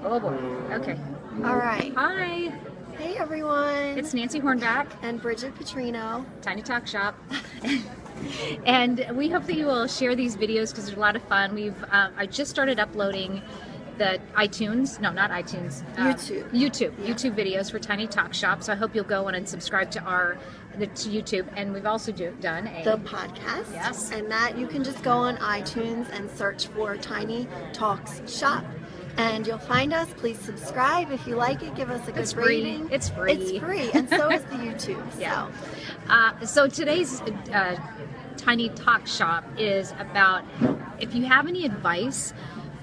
Oh boy. Okay. All right. Hi. Hey everyone. It's Nancy Hornback, and Bridget Petrino. Tiny Talk Shop. And we hope that you will share these videos because they're a lot of fun. I just started uploading the iTunes, no, not iTunes, YouTube videos for Tiny Talk Shop. So I hope you'll go on and subscribe to to YouTube. And we've also done the podcast. Yes. And that you can just go on iTunes and search for Tiny Talks Shop. And you'll find us. Please subscribe if you like it. Give us a good rating. It's free. It's free, and so is the YouTube. Yeah. So today's Tiny Talk Shop is about if you have any advice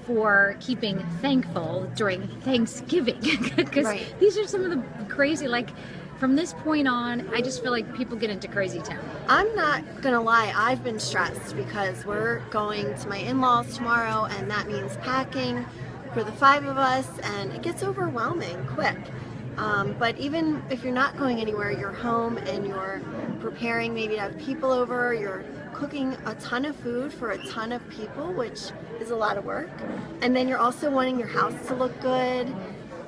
for keeping thankful during Thanksgiving, because these are some of the crazy, like, from this point on, I just feel like people get into crazy town. I'm not gonna lie, I've been stressed because we're going to my in-laws tomorrow, and that means packing for the 5 of us, and it gets overwhelming quick. But even if you're not going anywhere, you're home and you're preparing maybe to have people over, you're cooking a ton of food for a ton of people, which is a lot of work. And then you're also wanting your house to look good.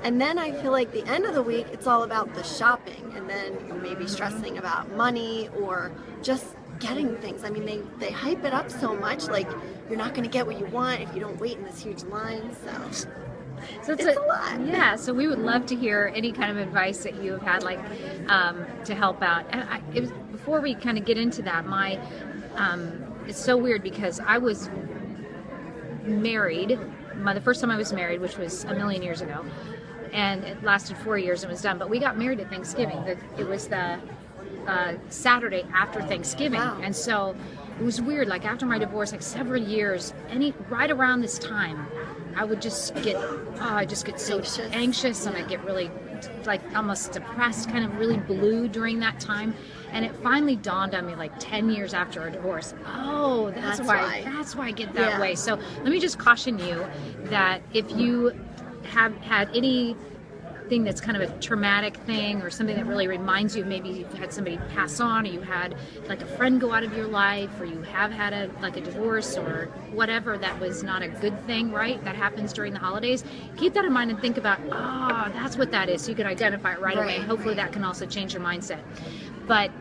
And then I feel like the end of the week, it's all about the shopping. And then you're maybe stressing about money or just getting things. I mean, they hype it up so much, like you're not going to get what you want if you don't wait in this huge line. So it's a lot. Yeah, so we would love to hear any kind of advice that you have had, like, to help out. And before we kind of get into that, it's so weird because I was married, the first time I was married, which was a million years ago, and it lasted 4 years and was done. But we got married at Thanksgiving. It was the Saturday after Thanksgiving. Wow. And so it was weird, like after my divorce, like several years, right around this time, I would just get so anxious and I get really, like, almost depressed, kind of really blue during that time. And it finally dawned on me, like 10 years after our divorce, oh, that's why I get that way. So let me just caution you that if you have had anything that's kind of a traumatic thing or something that really reminds you, maybe you've had somebody pass on, or you had like a friend go out of your life, or you have had a divorce or whatever that was not a good thing, right? That happens during the holidays. Keep that in mind and think about, that's what that is. So you can identify it right away. And hopefully that can also change your mindset. But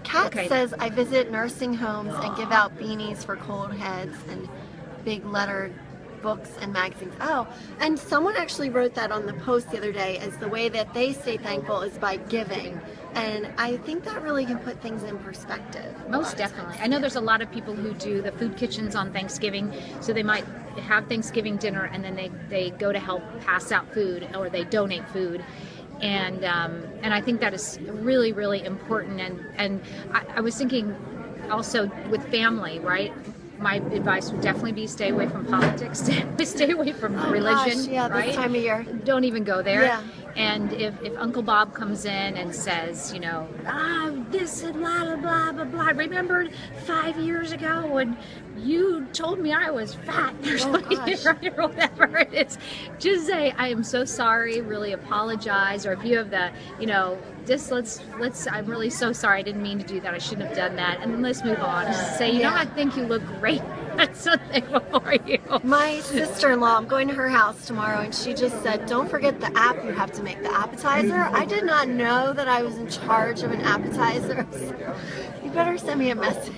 Kat says, I visit nursing homes and give out beanies for cold heads and big lettered books and magazines. Oh, and someone actually wrote that on the post the other day, as the way that they stay thankful is by giving. And I think that really can put things in perspective. Most definitely. I know there's a lot of people who do the food kitchens on Thanksgiving, so they might have Thanksgiving dinner and then they go to help pass out food, or they donate food. And I think that is really, really important. And I was thinking also with family, right? My advice would definitely be stay away from politics, stay away from religion. Gosh, right? This time of year. Don't even go there. Yeah. And if Uncle Bob comes in and says, this and blah, blah, blah, blah, remember 5 years ago when you told me I was fat, or whatever it is, just say, I am so sorry, really apologize. Or if you have I'm really so sorry, I didn't mean to do that, I shouldn't have done that, and then let's move on. Just say, I think you look great. That's something for you. My sister-in-law, I'm going to her house tomorrow, and she just said, don't forget the app you have to make the appetizer. I did not know that I was in charge of an appetizer. You better send me a message.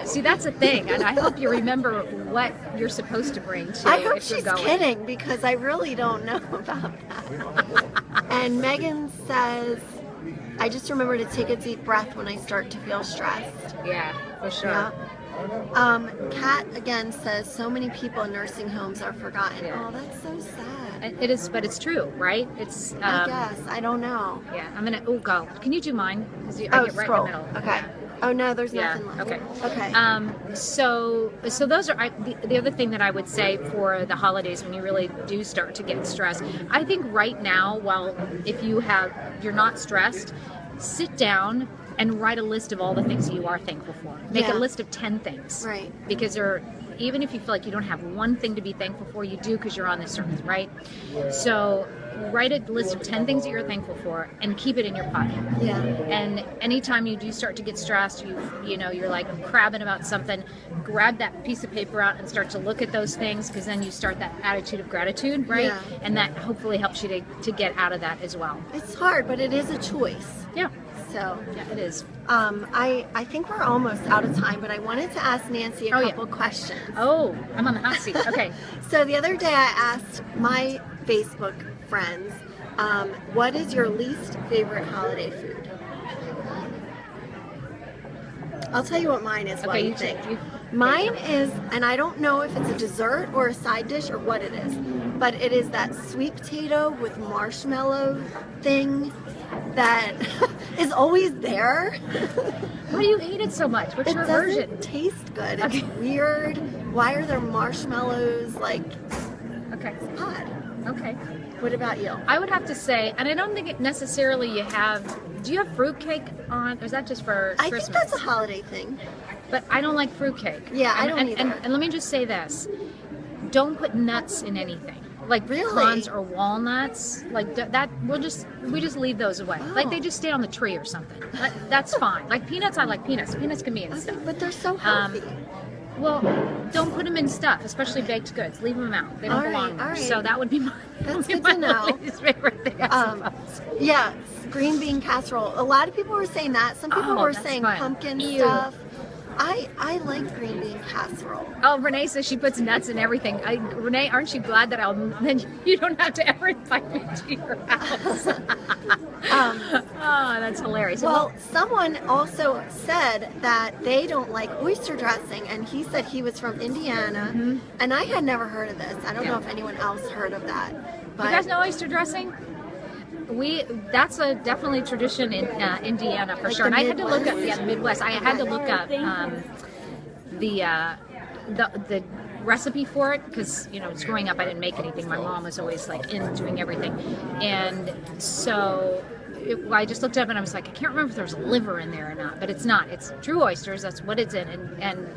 See, that's a thing, and I hope you remember what you're supposed to bring to. I hope she's kidding, because I really don't know about that. And Megan says, I just remember to take a deep breath when I start to feel stressed. Yeah, for sure. Yeah. Kat again says, so many people in nursing homes are forgotten. Yeah. Oh, that's so sad. It is, but it's true, right? It's. I guess. I don't know. Yeah, I'm gonna. Go. Can you do mine? Because I get right scroll. In the middle. Okay. Yeah. Oh no, there's nothing left. Okay. Okay. So those are the other thing that I would say for the holidays when you really do start to get stressed. I think right now, if you're not stressed, sit down and write a list of all the things that you are thankful for. Make a list of 10 things. Right. Because even if you feel like you don't have one thing to be thankful for, you do, because you're on this earth, right? So write a list of 10 things that you're thankful for and keep it in your pocket. Yeah. And anytime you do start to get stressed, you're like crabbing about something, grab that piece of paper out and start to look at those things, because then you start that attitude of gratitude, right? Yeah. And that hopefully helps you to get out of that as well. It's hard, but it is a choice. Yeah. So Yeah, it is. I think we're almost out of time, but I wanted to ask Nancy a couple questions. Oh, I'm on the hot seat. Okay. So the other day I asked my Facebook friends, what is your least favorite holiday food? I'll tell you what mine is. What you think? Mine is, and I don't know if it's a dessert or a side dish or what it is, but it is that sweet potato with marshmallow thing that is always there. Why do you hate it so much? What's your version? It doesn't taste good. It's weird. Why are there marshmallows? Like, okay, it's odd. Okay. What about you? I would have to say, and I don't think it necessarily you have. Do you have fruitcake on? Or is that just for Christmas? I think that's a holiday thing. But I don't like fruitcake. Yeah, I don't either. And let me just say this: don't put nuts in anything. Like pecans or walnuts, like that. We just leave those away. Oh. Like they just stay on the tree or something. That's fine. Like peanuts, I like peanuts. Peanuts can be in stuff. But they're so healthy. Well, don't put them in stuff, especially baked goods. Leave them out. They don't belong there. So that would be my. That's good to know. Least favorite thing, I suppose. Yeah, green bean casserole. A lot of people were saying that. Some people were saying pumpkin stuff. I like green bean casserole. Oh, Renee says she puts nuts in everything. Renee, aren't you glad that then you don't have to ever invite me to your house? Oh, that's hilarious. Well, someone also said that they don't like oyster dressing, and he said he was from Indiana, and I had never heard of this. I don't know if anyone else heard of that. But you guys know oyster dressing? That's a definitely tradition in Indiana for sure. And I had to look up the Midwest. I had to look up the recipe for it, because growing up I didn't make anything. My mom was always like in doing everything, and so I just looked up and I was like, I can't remember if there's liver in there or not, but it's not. It's true oysters. That's what it's in, and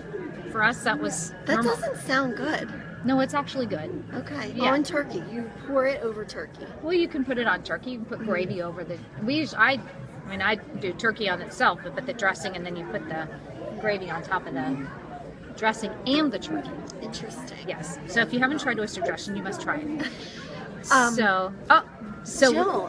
for us that was normal. Doesn't sound good. No, it's actually good. Okay. Yeah. On turkey. You pour it over turkey. Well, you can put it on turkey. You can put gravy over the. I do turkey on itself, but the dressing, and then you put the gravy on top of the dressing and the turkey. Interesting. Yes. So if you haven't tried oyster dressing, you must try it. Jill.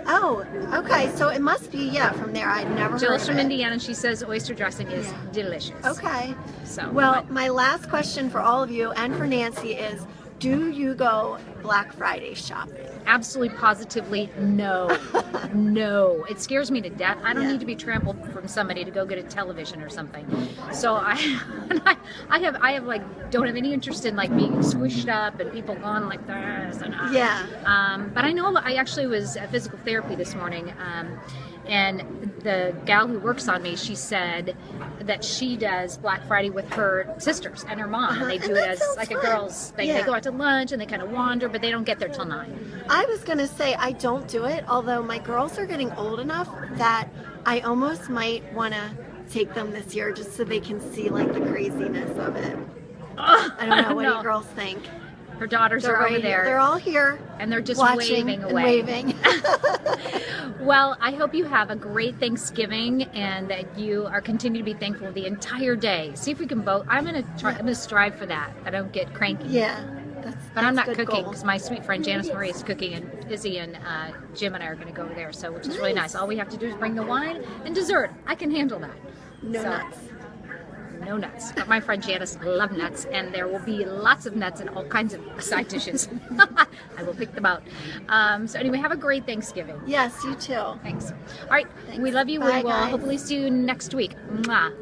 Oh, okay. So it must be from there. I'd never heard of it. Jill's from Indiana, and she says oyster dressing is delicious. Okay. So my last question for all of you and for Nancy is: do you go Black Friday shopping? Absolutely, positively, no. No. It scares me to death. I don't need to be trampled from somebody to go get a television or something. So I have like, don't have any interest in like being squished up and people going like this. And, but I know I actually was at physical therapy this morning, and the gal who works on me, she said that she does Black Friday with her sisters and her mom, and they do it as like a girls thing. They go out to lunch and they kind of wander, but they don't get there till 9. I was gonna say I don't do it, although my girls are getting old enough that I almost might want to take them this year just so they can see like the craziness of it. I don't know what you girls think. Her daughters are over there. They're all here. And they're just watching waving away. And waving. Well, I hope you have a great Thanksgiving and that you are continue to be thankful the entire day. See if we can both. I'm going to strive for that. I don't get cranky. Yeah. But I'm not cooking because my sweet friend Janice Marie is cooking, and Izzy and Jim and I are going to go over there, so which is really nice. All we have to do is bring the wine and dessert. I can handle that. No nuts. But my friend Janice loves nuts, and there will be lots of nuts and all kinds of side dishes. I will pick them out. So anyway, have a great Thanksgiving. Yes, you too. Thanks. All right. Thanks. We love you. Bye, we will hopefully see you next week. Mwah.